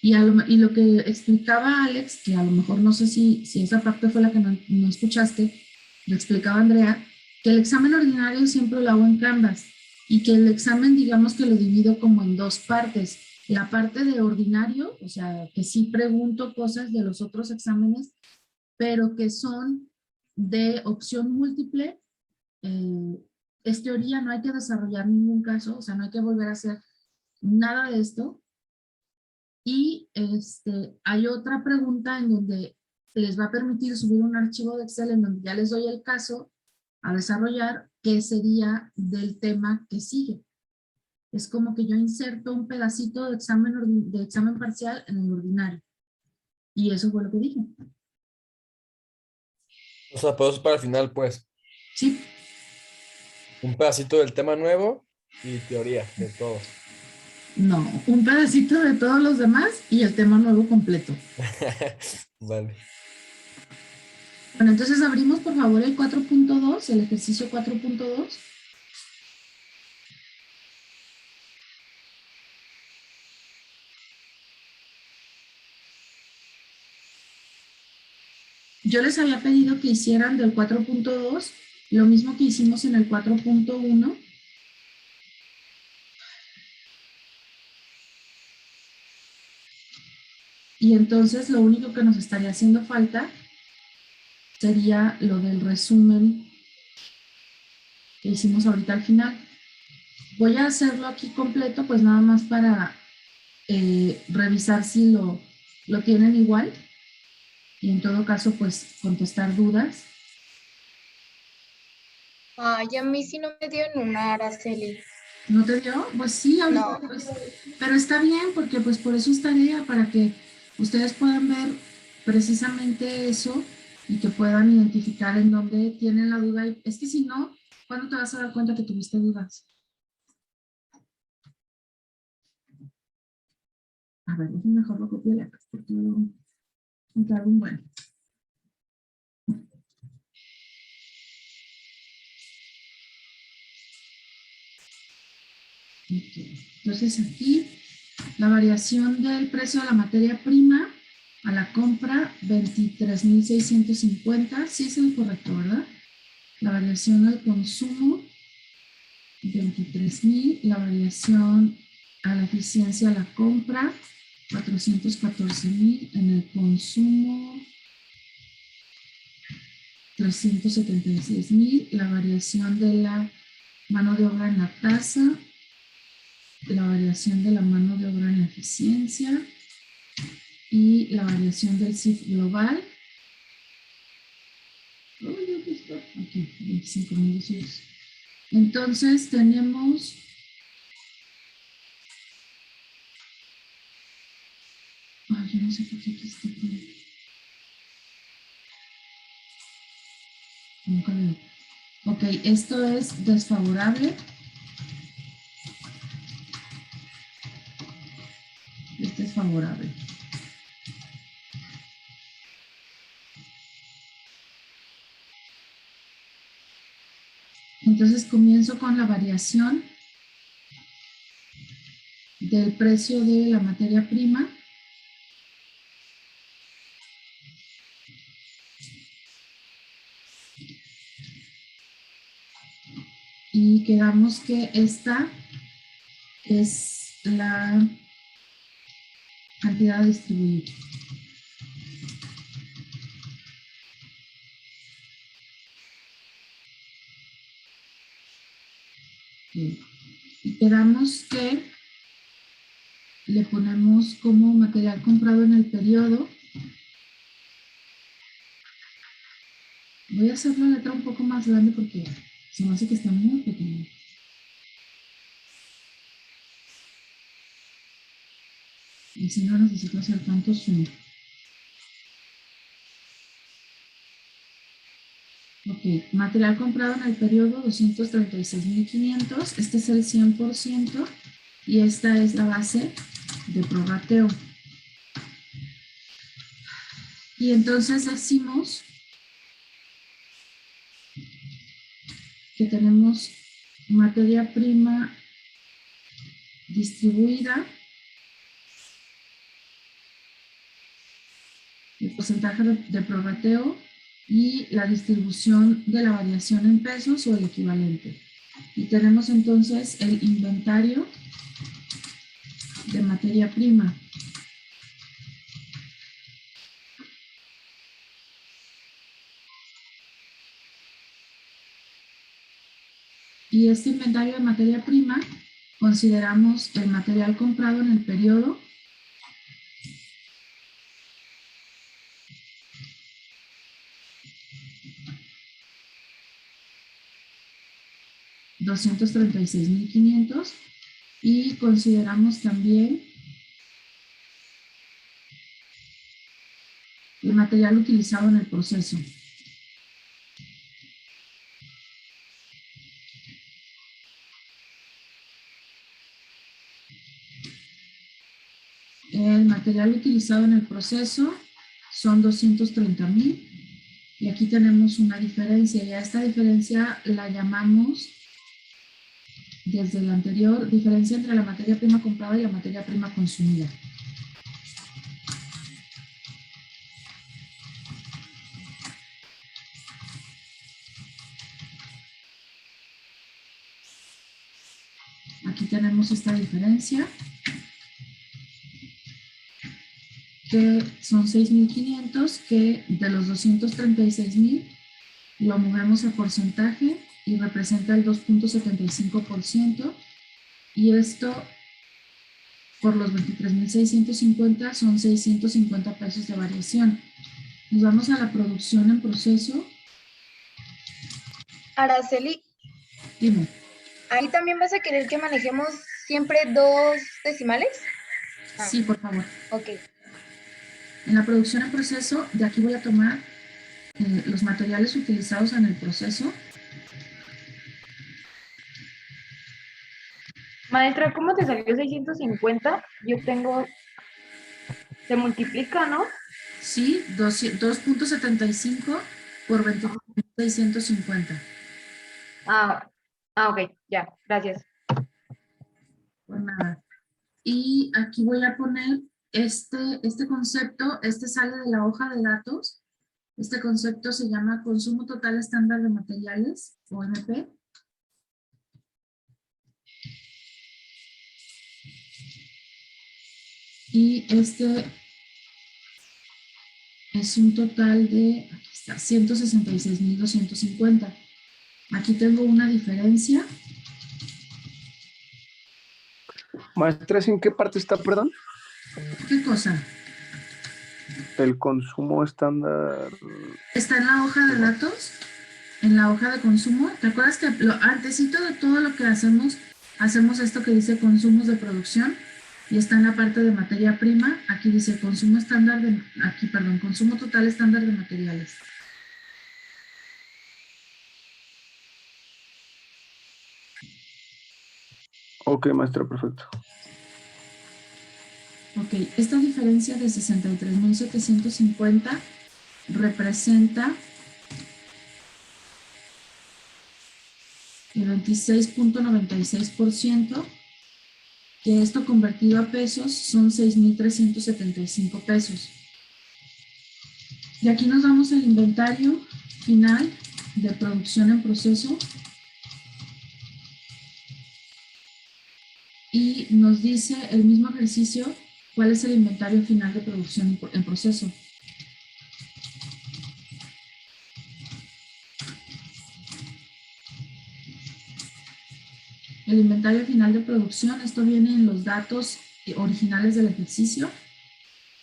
Y lo que explicaba Alex, que a lo mejor no sé si esa parte fue la que no escuchaste, lo explicaba Andrea, que el examen ordinario siempre lo hago en Canvas y que el examen, digamos que lo divido como en 2 partes. La parte de ordinario, o sea, que sí pregunto cosas de los otros exámenes, pero que son de opción múltiple. Es teoría, no hay que desarrollar ningún caso, o sea, no hay que volver a hacer nada de esto. Y hay otra pregunta en donde les va a permitir subir un archivo de Excel en donde ya les doy el caso a desarrollar, que sería del tema que sigue. Es como que yo inserto un pedacito de examen parcial en el ordinario. Y eso fue lo que dije. O sea, pero eso es para el final, pues. Sí, Un pedacito del tema nuevo y teoría de todos. no, un pedacito de todos los demás y el tema nuevo completo. Vale. Bueno, entonces abrimos por favor el 4.2, el ejercicio 4.2. Yo les había pedido que hicieran del 4.2 lo mismo que hicimos en el 4.1. Y entonces lo único que nos estaría haciendo falta sería lo del resumen que hicimos ahorita al final. Voy a hacerlo aquí completo, pues nada más para revisar si lo tienen igual y en todo caso, pues contestar dudas. Ay, a mí sí no me dio en una, Araceli. ¿No te dio? Pues sí, ahorita, No. pues, pero está bien porque pues por eso es tarea, para que ustedes puedan ver precisamente eso y que puedan identificar en dónde tienen la duda. Y es que si no, ¿cuándo te vas a dar cuenta que tuviste dudas? A ver, déjenme mejor lo copio de acá porque luego me cargo un buen. Ok. Entonces aquí la variación del precio de la materia prima a la compra 23,650, sí es el correcto, ¿verdad? La variación al consumo 23,000, la variación a la eficiencia a la compra 414,000, en el consumo 376,000, la variación de la mano de obra en la tasa, la variación de la mano de obra en la eficiencia y la variación del CIF global. Aquí, 25,000. Entonces tenemos yo no sé por qué aquí está. Nunca lo. Ok, esto es desfavorable. Este es favorable. Entonces comienzo con la variación del precio de la materia prima. Y quedamos que esta es la cantidad a distribuir. Bien. Y quedamos que le ponemos como material comprado en el periodo. Voy a hacer la letra un poco más grande porque se me hace que está muy pequeña. Y si no necesito hacer tanto zoom. Ok, material comprado en el periodo 236,500. Este es el 100% y esta es la base de prorrateo. Y entonces decimos que tenemos materia prima distribuida, el porcentaje de prorrateo y la distribución de la variación en pesos o el equivalente. Y tenemos entonces el inventario de materia prima. Y este inventario de materia prima consideramos el material comprado en el periodo, $236,500, y consideramos también el material utilizado en el proceso. El material utilizado en el proceso son 230,000 y aquí tenemos una diferencia y a esta diferencia la llamamos desde el anterior diferencia entre la materia prima comprada y la materia prima consumida. Aquí tenemos esta diferencia. que son 6,500, que de los 236,000 lo movemos a porcentaje y representa el 2,75%, y esto por los 23,650 son 650 pesos de variación. Nos vamos a la producción en proceso. Araceli, Dime. ¿ahí también vas a querer que manejemos siempre 2 decimales? Ah. Sí, por favor. Ok. En la producción en proceso, de aquí voy a tomar los materiales utilizados en el proceso. Maestra, ¿cómo te salió 650? Yo tengo, se multiplica, ¿no? Sí, 2,75 por 23,650. Ok, ya, gracias. Pues nada. Y aquí voy a poner este concepto, este sale de la hoja de datos. Este concepto se llama consumo total estándar de materiales, OMP. Y este es un total de, aquí está, 166,250. Aquí tengo una diferencia. Maestra, ¿en qué parte está, perdón? ¿Qué cosa? El consumo estándar. Está en la hoja de datos, en la hoja de consumo. ¿Te acuerdas que antesito de todo lo que hacemos esto que dice consumos de producción? Y está en la parte de materia prima. Aquí dice consumo estándar de, consumo total estándar de materiales. Ok, maestra, perfecto. Ok, esta diferencia de 63,750 representa el 26,96%, que esto convertido a pesos son 6,375 pesos. Y aquí nos vamos al inventario final de producción en proceso. Y nos dice el mismo ejercicio cuál es el inventario final de producción en proceso. El inventario final de producción, esto viene en los datos originales del ejercicio.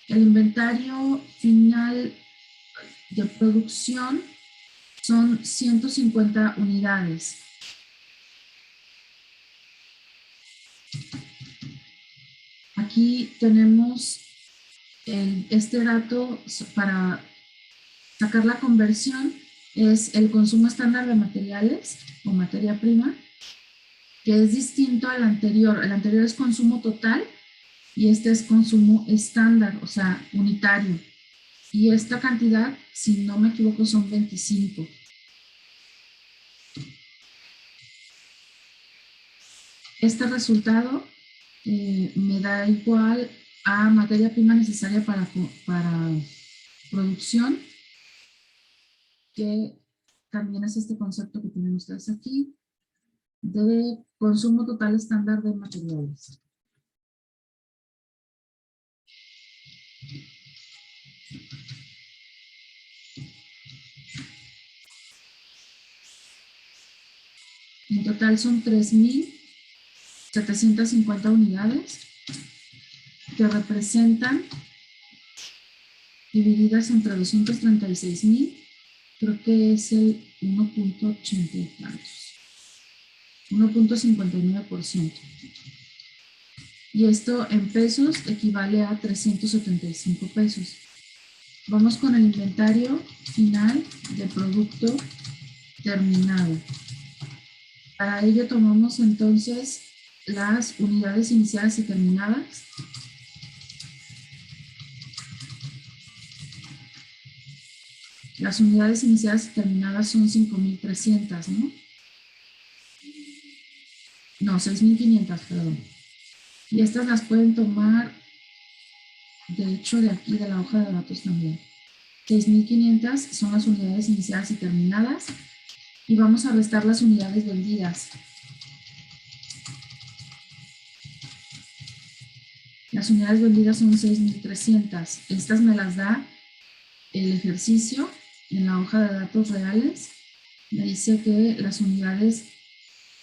El inventario final de producción son 150 unidades. Aquí tenemos este dato para sacar la conversión, es el consumo estándar de materiales o materia prima, que es distinto al anterior. El anterior es consumo total y este es consumo estándar, o sea, unitario. Y esta cantidad, si no me equivoco, son 25. Este resultado me da igual a materia prima necesaria para producción, que también es este concepto que tienen ustedes aquí, de consumo total estándar de materiales. En total son 3,750 unidades que representan, divididas entre 236,000, creo que es el 1,80 y tantos, 1,59%. Y esto en pesos equivale a 375 pesos. Vamos con el inventario final de producto terminado. Para ello tomamos entonces las unidades iniciadas y terminadas. Las unidades iniciadas y terminadas son 5,300, ¿no? No, 6,500, perdón. Y estas las pueden tomar, de hecho, de aquí, de la hoja de datos también. 6,500 son las unidades iniciadas y terminadas. Y vamos a restar las unidades vendidas. Las unidades vendidas son 6,300. Estas me las da el ejercicio en la hoja de datos reales. Me dice que las unidades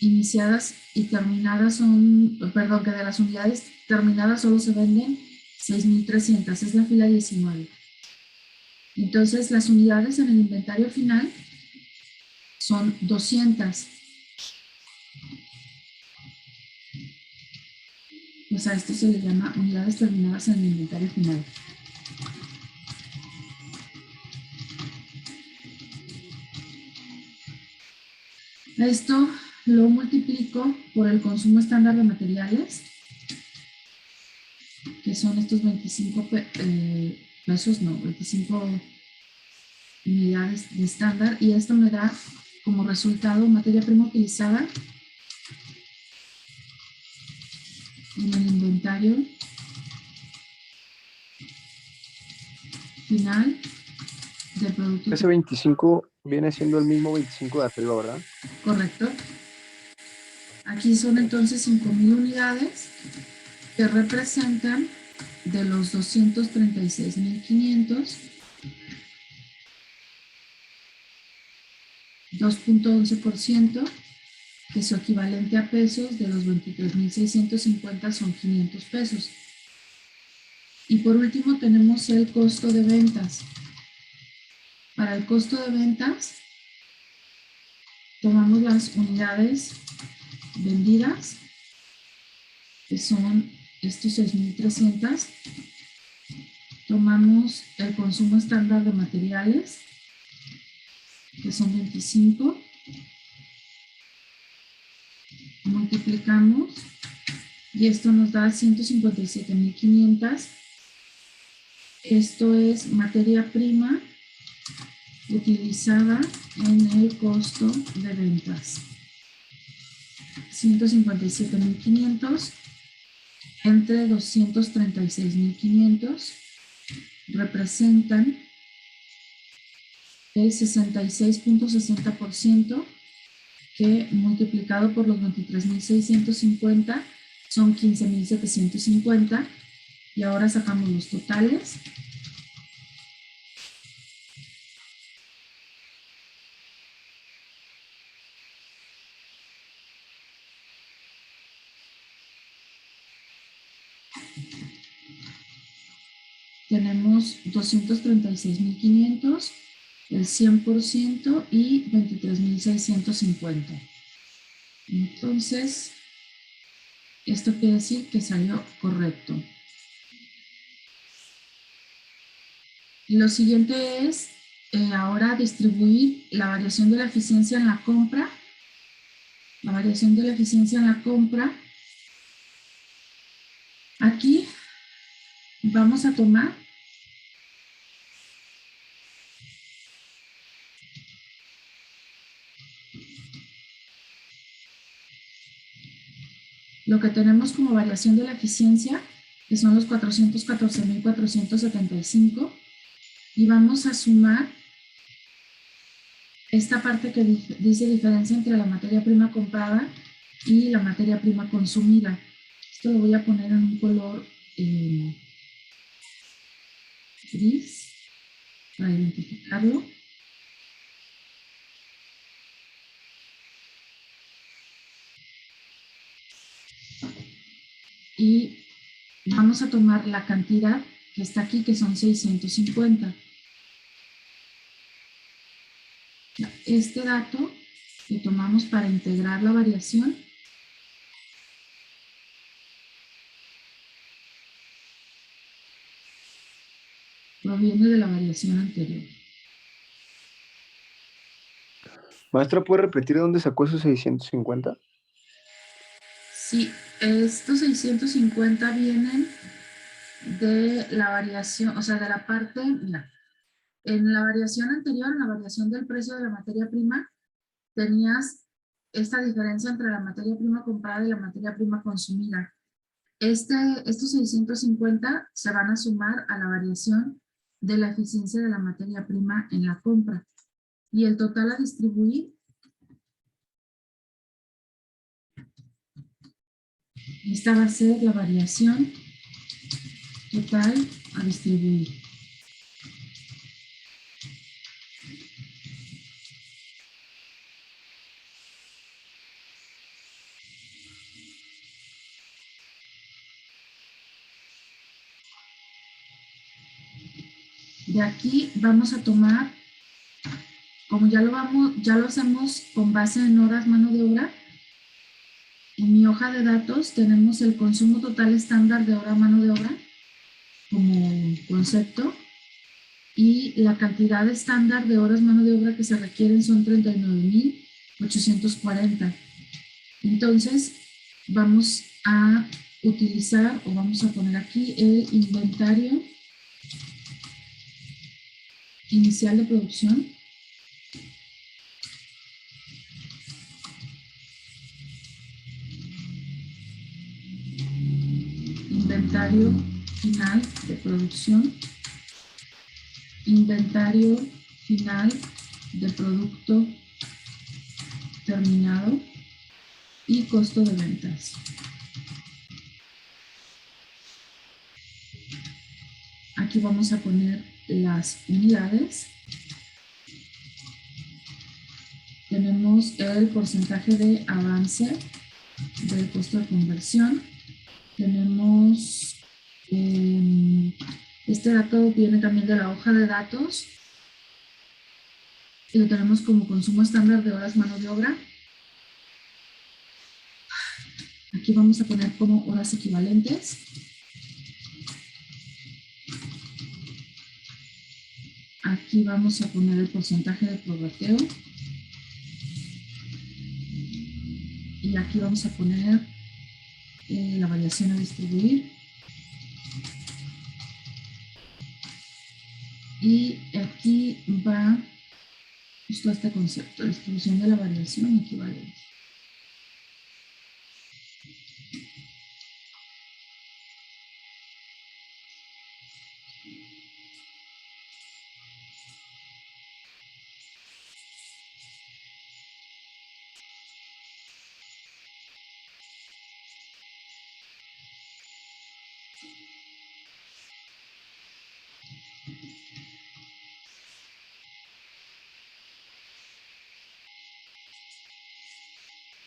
iniciadas y terminadas son, perdón, que de las unidades terminadas solo se venden 6,300. Es la fila 19. Entonces, las unidades en el inventario final son 200. Pues a esto se le llama unidades terminadas en el inventario final. Esto lo multiplico por el consumo estándar de materiales, que son estos 25 pesos, no, 25 unidades de estándar, y esto me da como resultado materia prima utilizada en el inventario final del producto. Ese 25 viene siendo el mismo 25 de arriba, ¿verdad? Correcto. Aquí son entonces 5,000 unidades que representan de los 236,500, 2.11%, que es su equivalente a pesos. De los 23,650 son 500 pesos. Y por último tenemos el costo de ventas. Para el costo de ventas, tomamos las unidades vendidas, que son estos 6,300. Tomamos el consumo estándar de materiales, que son 25. Multiplicamos y esto nos da 157,500. Esto es materia prima utilizada en el costo de ventas. 157,500 entre 236,500 representan el 66.60%, que multiplicado por los 23,650 son 15,750. Y ahora sacamos los totales. Tenemos 236,500, el 100% y 23,650. Entonces, esto quiere decir que salió correcto. Lo siguiente es ahora distribuir la variación de la eficiencia en la compra. La variación de la eficiencia en la compra. Aquí vamos a tomar lo que tenemos como variación de la eficiencia, que son los 414,475, y vamos a sumar esta parte que dice diferencia entre la materia prima comprada y la materia prima consumida. Esto lo voy a poner en un color gris para identificarlo. Y vamos a tomar la cantidad que está aquí, que son 650. Este dato que tomamos para integrar la variación proviene de la variación anterior. Maestra, ¿puede repetir de dónde sacó esos 650? Sí, estos 650 vienen de la variación, o sea, de la parte, mira, en la variación anterior, en la variación del precio de la materia prima, tenías esta diferencia entre la materia prima comprada y la materia prima consumida. Estos 650 se van a sumar a la variación de la eficiencia de la materia prima en la compra. Y el total a distribuir, esta va a ser la variación total a distribuir. De aquí vamos a tomar, como ya lo hacemos con base en horas mano de obra, en mi hoja de datos tenemos el consumo total estándar de hora mano de obra como concepto y la cantidad estándar de horas mano de obra que se requieren son 39.840. Entonces vamos a utilizar o vamos a poner aquí el inventario inicial de producción. Inventario final de producción. Inventario final de producto terminado y costo de ventas. Aquí vamos a poner las unidades. Tenemos el porcentaje de avance del costo de conversión. Tenemos, este dato viene también de la hoja de datos. Y lo tenemos como consumo estándar de horas mano de obra. Aquí vamos a poner como horas equivalentes. Aquí vamos a poner el porcentaje de prorrateo. Y aquí vamos a poner la variación a distribuir. Y aquí va justo este concepto, distribución de la variación equivalente.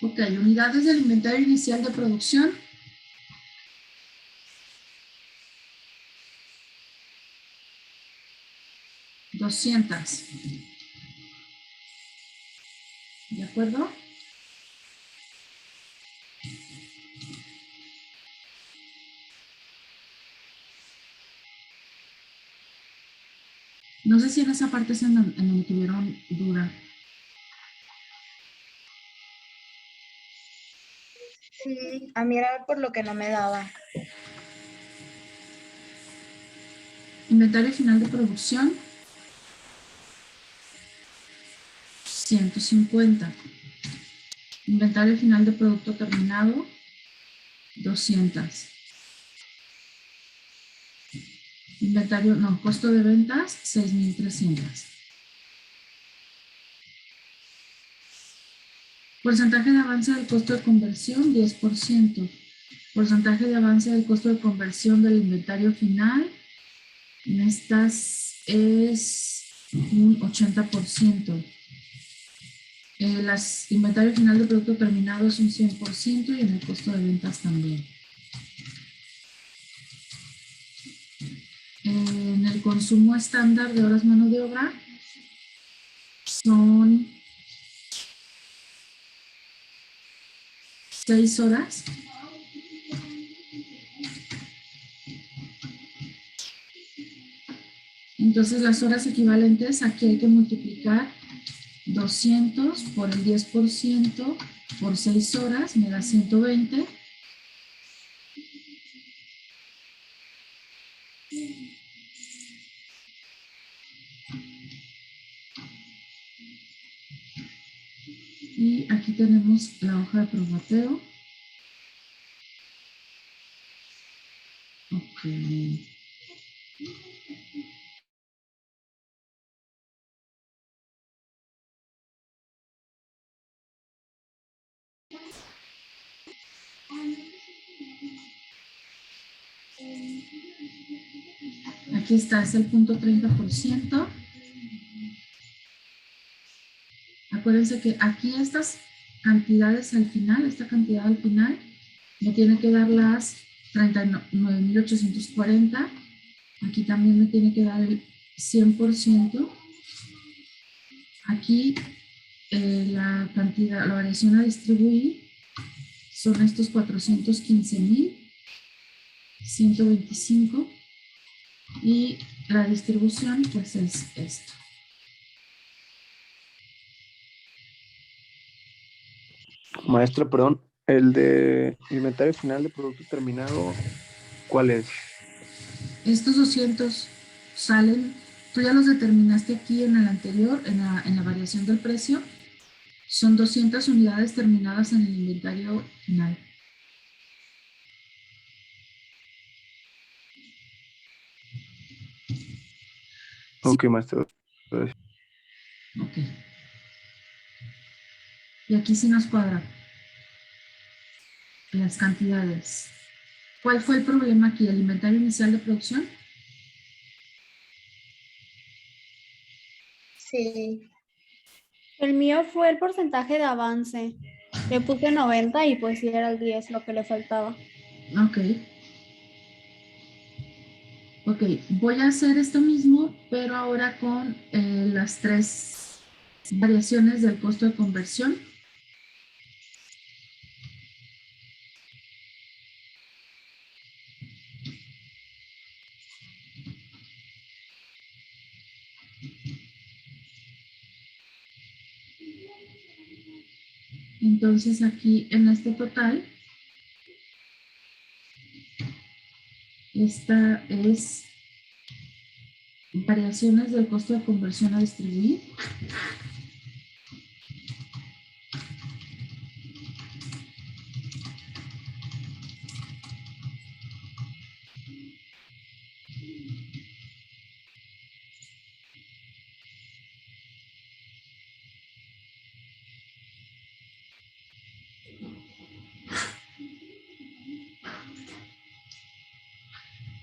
Ok, unidades del inventario inicial de producción. $200. ¿De acuerdo? No sé si en esa parte es en donde tuvieron duda. Sí, a mí era por lo que no me daba. Inventario final de producción. 150. Inventario final de producto terminado. 200. Inventario, no, costo de ventas, 6,300. Porcentaje de avance del costo de conversión, 10%. Porcentaje de avance del costo de conversión del inventario final, en estas es un 80%. Las inventario final de producto terminado es un 100% y en el costo de ventas también. En el consumo estándar de horas mano de obra son 6 horas. Entonces las horas equivalentes aquí hay que multiplicar 200 por el 10% por 6 horas, me da 120. Y aquí tenemos la hoja de prorrateo. Ok. Aquí está, es el punto 30%. Acuérdense que aquí estas cantidades al final, esta cantidad al final, me tiene que dar las 39.840. Aquí también me tiene que dar el 100%. Aquí la cantidad, la variación a distribuir son estos 415.125 y la distribución pues es esto. Maestra, perdón, el de inventario final de producto terminado, ¿cuál es? Estos 200 salen, tú ya los determinaste aquí en el anterior, en la variación del precio. Son 200 unidades terminadas en el inventario final. Ok, maestra. Ok. Y aquí sí nos cuadra las cantidades. ¿Cuál fue el problema aquí? ¿El inventario inicial de producción? Sí. El mío fue el porcentaje de avance. Le puse 90 y pues sí era el 10 lo que le faltaba. Ok. Ok, voy a hacer esto mismo, pero ahora con las 3 variaciones del costo de conversión. Entonces aquí en este total, esta es variaciones del costo de conversión a distribuir.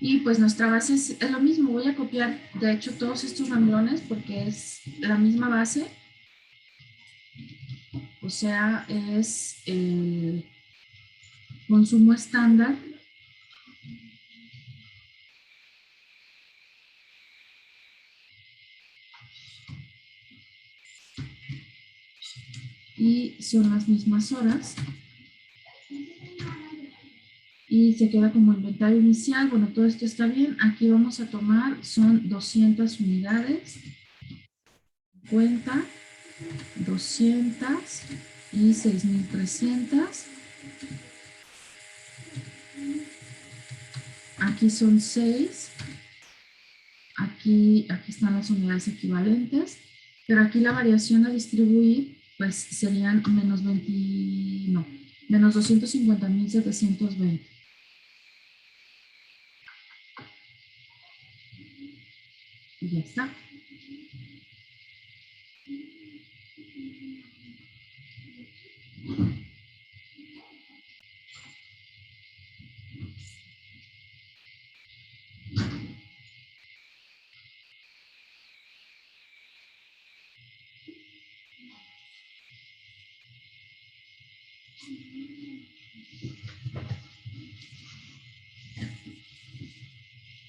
Y pues nuestra base es lo mismo. Voy a copiar, de hecho, todos estos renglones porque es la misma base. O sea, es el consumo estándar. Y son las mismas horas. Y se queda como inventario inicial. Bueno, todo esto está bien. Aquí vamos a tomar, son 200 unidades. Cuenta, 200 y 6.300. Aquí son 6. Aquí están las unidades equivalentes. Pero aquí la variación a distribuir, pues serían menos 20, no, menos 250.720. Y ya está.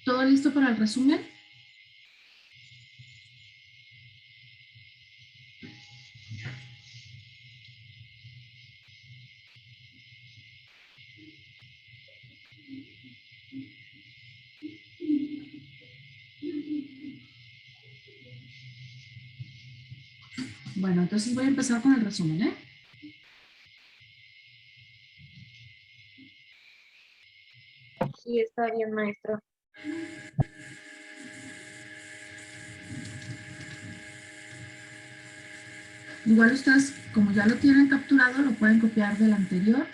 ¿Todo listo para el resumen? Bueno, entonces voy a empezar con el resumen, ¿eh? Sí, está bien, maestro. Igual ustedes, como ya lo tienen capturado, lo pueden copiar del anterior.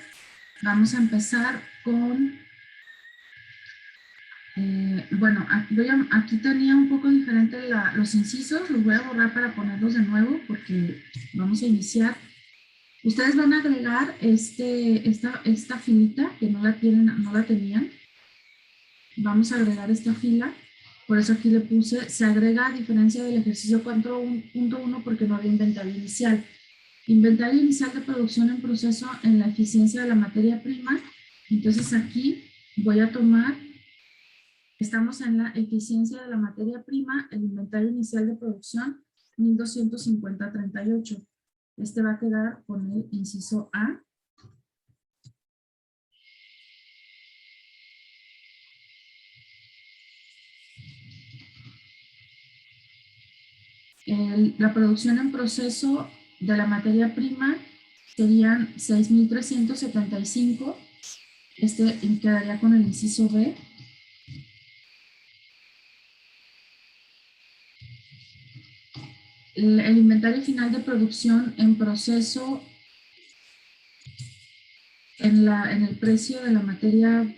Vamos a empezar con, bueno, aquí tenía un poco diferente los incisos, los voy a borrar para ponerlos de nuevo porque vamos a iniciar. Ustedes van a agregar esta filita que no la tenían. vamos a agregar esta fila. Por eso aquí le puse, se agrega a diferencia del ejercicio 4.1 porque no había inventario inicial. Inventario inicial de producción en proceso en la eficiencia de la materia prima. Entonces aquí voy a tomar, estamos en la eficiencia de la materia prima, el inventario inicial de producción 1250.38. Este va a quedar con el inciso A. La producción en proceso de la materia prima serían 6.375. Este quedaría con el inciso B. El inventario final de producción en proceso en el precio de la materia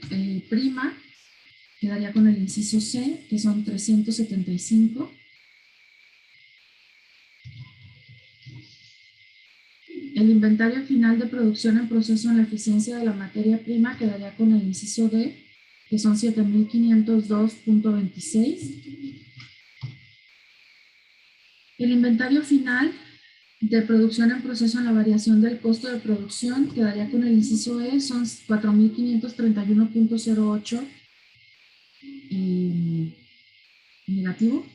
prima quedaría con el inciso C, que son 375. El inventario final de producción en proceso en la eficiencia de la materia prima quedaría con el inciso D, que son 7.502.26. El inventario final de producción en proceso en la variación del costo de producción quedaría con el inciso E, son 4.531.08 negativo.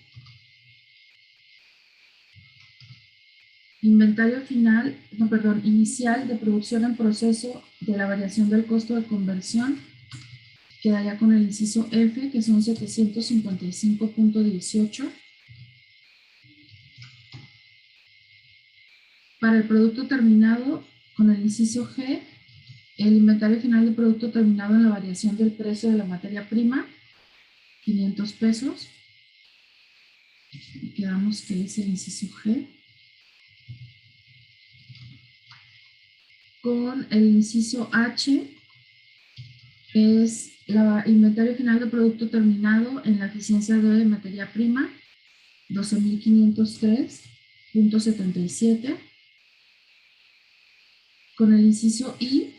Inventario final, no, perdón, inicial de producción en proceso de la variación del costo de conversión quedaría con el inciso F, que son 755.18. Para el producto terminado, con el inciso G, el inventario final de producto terminado en la variación del precio de la materia prima, 500 pesos. Y quedamos que es el inciso G. Con el inciso H, es el inventario final de producto terminado en la eficiencia de materia prima, 12.503.77. Con el inciso I,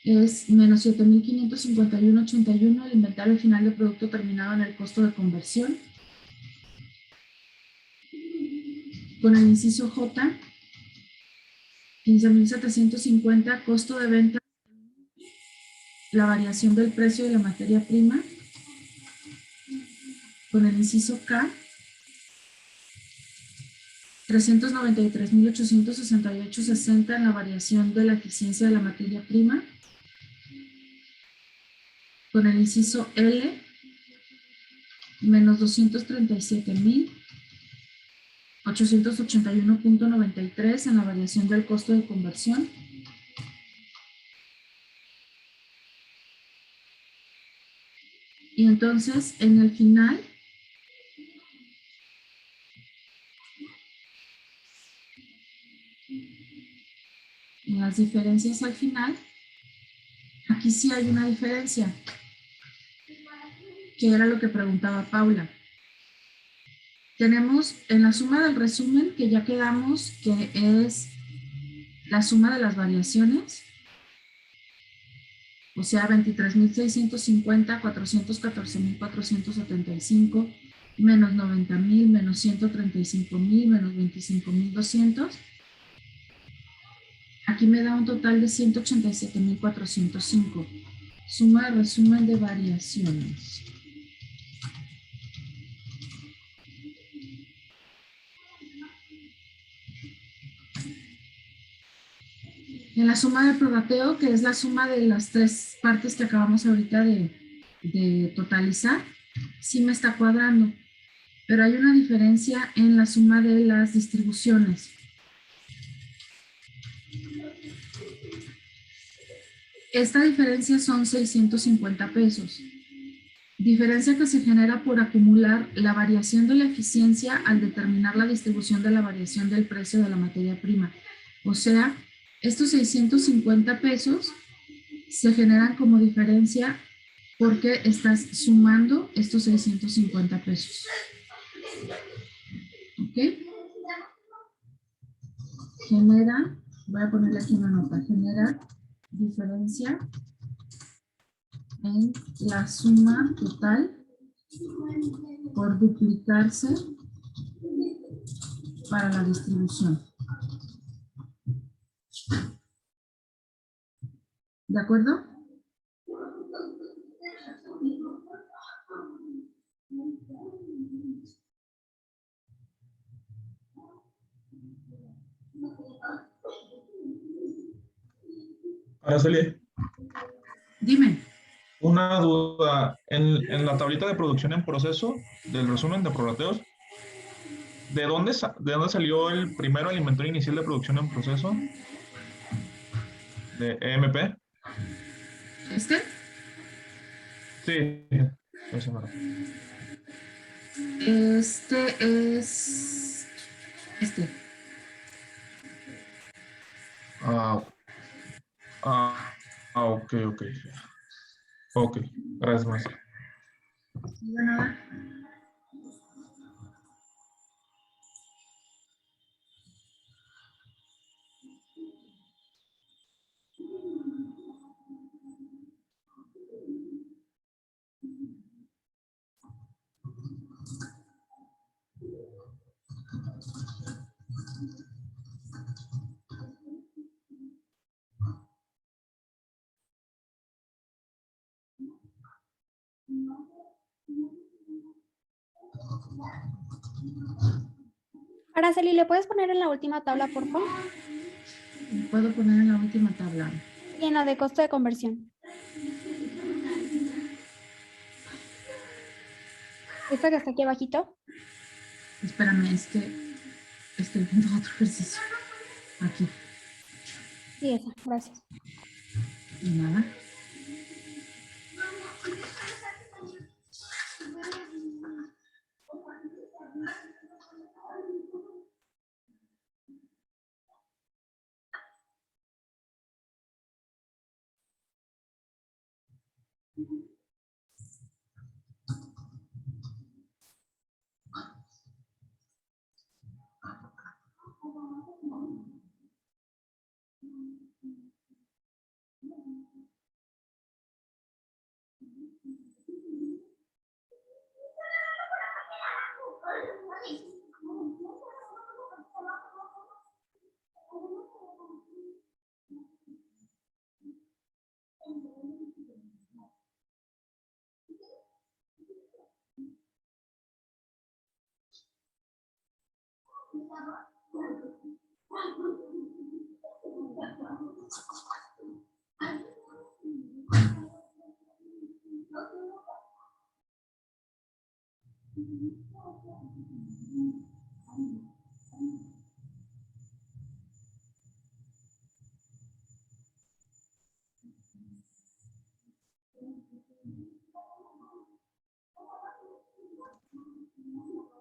es menos 7.551.81, el inventario final de producto terminado en el costo de conversión. Con el inciso J, 15.750, costo de venta, la variación del precio de la materia prima. Con el inciso K, 393.868.60 en la variación de la eficiencia de la materia prima. Con el inciso L, menos 237.881.93 en la variación del costo de conversión. Y entonces, en el final, en las diferencias al final, aquí sí hay una diferencia, que era lo que preguntaba Paula. Tenemos en la suma del resumen, que ya quedamos, que es la suma de las variaciones, o sea, 23.650, 414.475, menos 90.000, menos 135.000, menos 25.200. Aquí me da un total de 187.405. Suma de resumen de variaciones. En la suma de prorrateo, que es la suma de las tres partes que acabamos ahorita de totalizar, sí me está cuadrando, pero hay una diferencia en la suma de las distribuciones. Esta diferencia son 650 pesos. Diferencia que se genera por acumular la variación de la eficiencia al determinar la distribución de la variación del precio de la materia prima. O sea, estos 650 pesos se generan como diferencia porque estás sumando estos 650 pesos. ¿Ok? Genera, voy a ponerle aquí una nota, genera diferencia en la suma total por duplicarse para la distribución. ¿De acuerdo? Araceli, Dime. una duda. En la tablita de producción en proceso del resumen de prorrateos, ¿de dónde salió el primero el inventario inicial de producción en proceso? ¿De EMP? ¿Este? Sí, ese mero. Este es... Este. Ok, ok. Ok, gracias, maestra. De nada. Araceli, ¿le puedes poner en la última tabla, por favor? Puedo poner en la última tabla. Y en la de costo de conversión. ¿Esta que está aquí abajito? Espérame, es que estoy viendo otro ejercicio. Aquí. Sí, esa, gracias. Y nada.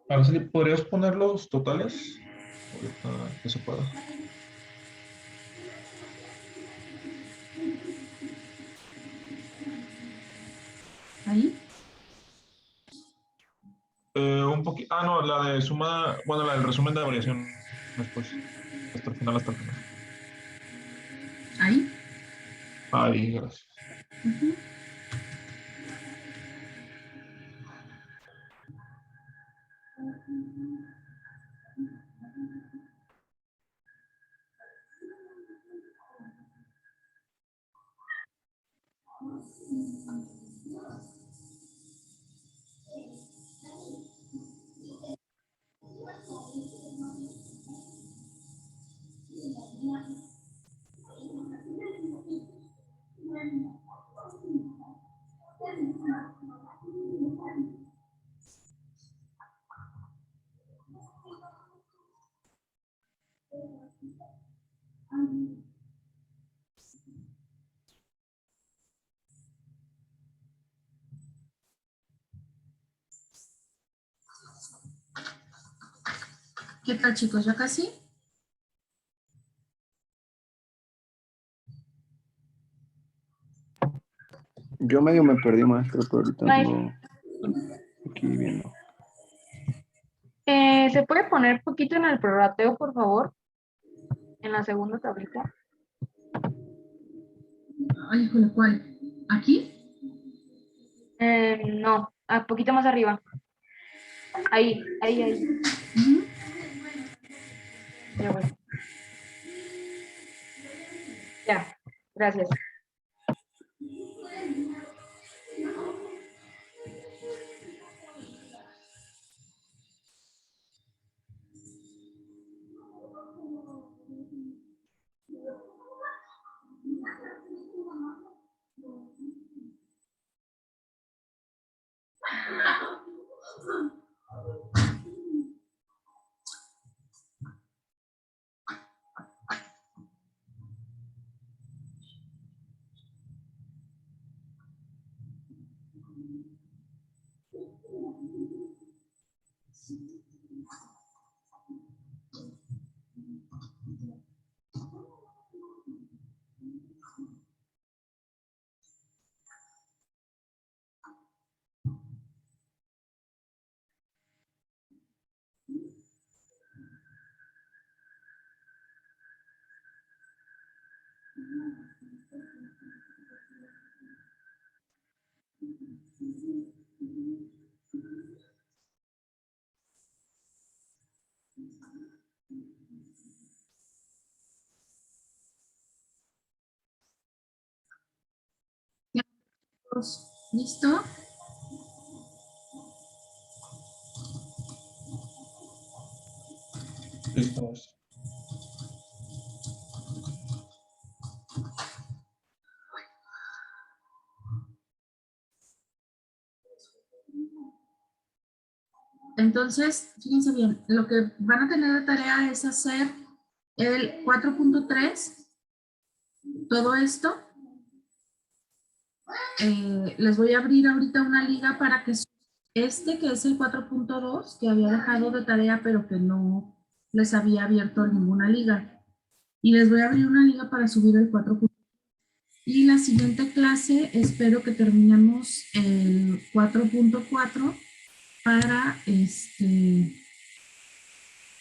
Araceli, ¿podrías poner los totales? Ahorita que se pueda. ¿Ahí? Un poquito. Ah, no, la de suma. Bueno, la del resumen de variación después. Hasta el final, hasta el final. ¿Ahí? Ahí, gracias. Ujú. ¿Qué tal, chicos? ¿Ya casi? Yo medio me perdí, maestro, pero ahorita Maestro. ando aquí viendo. ¿Se puede poner poquito en el prorrateo, por favor? En la segunda tablita. Ay, híjole, ¿cuál? ¿Aquí? No, un poquito más arriba. Ahí. Ujú. Ya voy. Ya, gracias. ¿Listo? Listo. Entonces, fíjense bien, lo que van a tener de tarea es hacer el 4.3, todo esto. Les voy a abrir ahorita una liga para que este, que es el 4.2, que había dejado de tarea, pero que no les había abierto ninguna liga. Y les voy a abrir una liga para subir el 4.2. Y la siguiente clase espero que terminemos el 4.4 para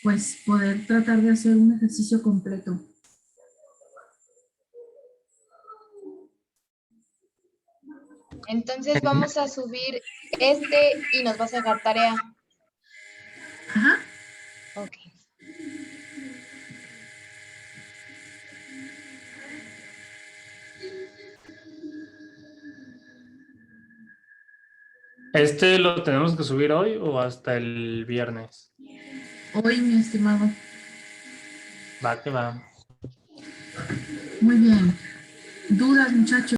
pues poder tratar de hacer un ejercicio completo. Entonces vamos a subir este y nos vas a dejar tarea. Ajá. Ok. ¿Este lo tenemos que subir hoy o hasta el viernes? Hoy, mi estimado. Va que va. Muy bien. ¿Dudas, muchachos?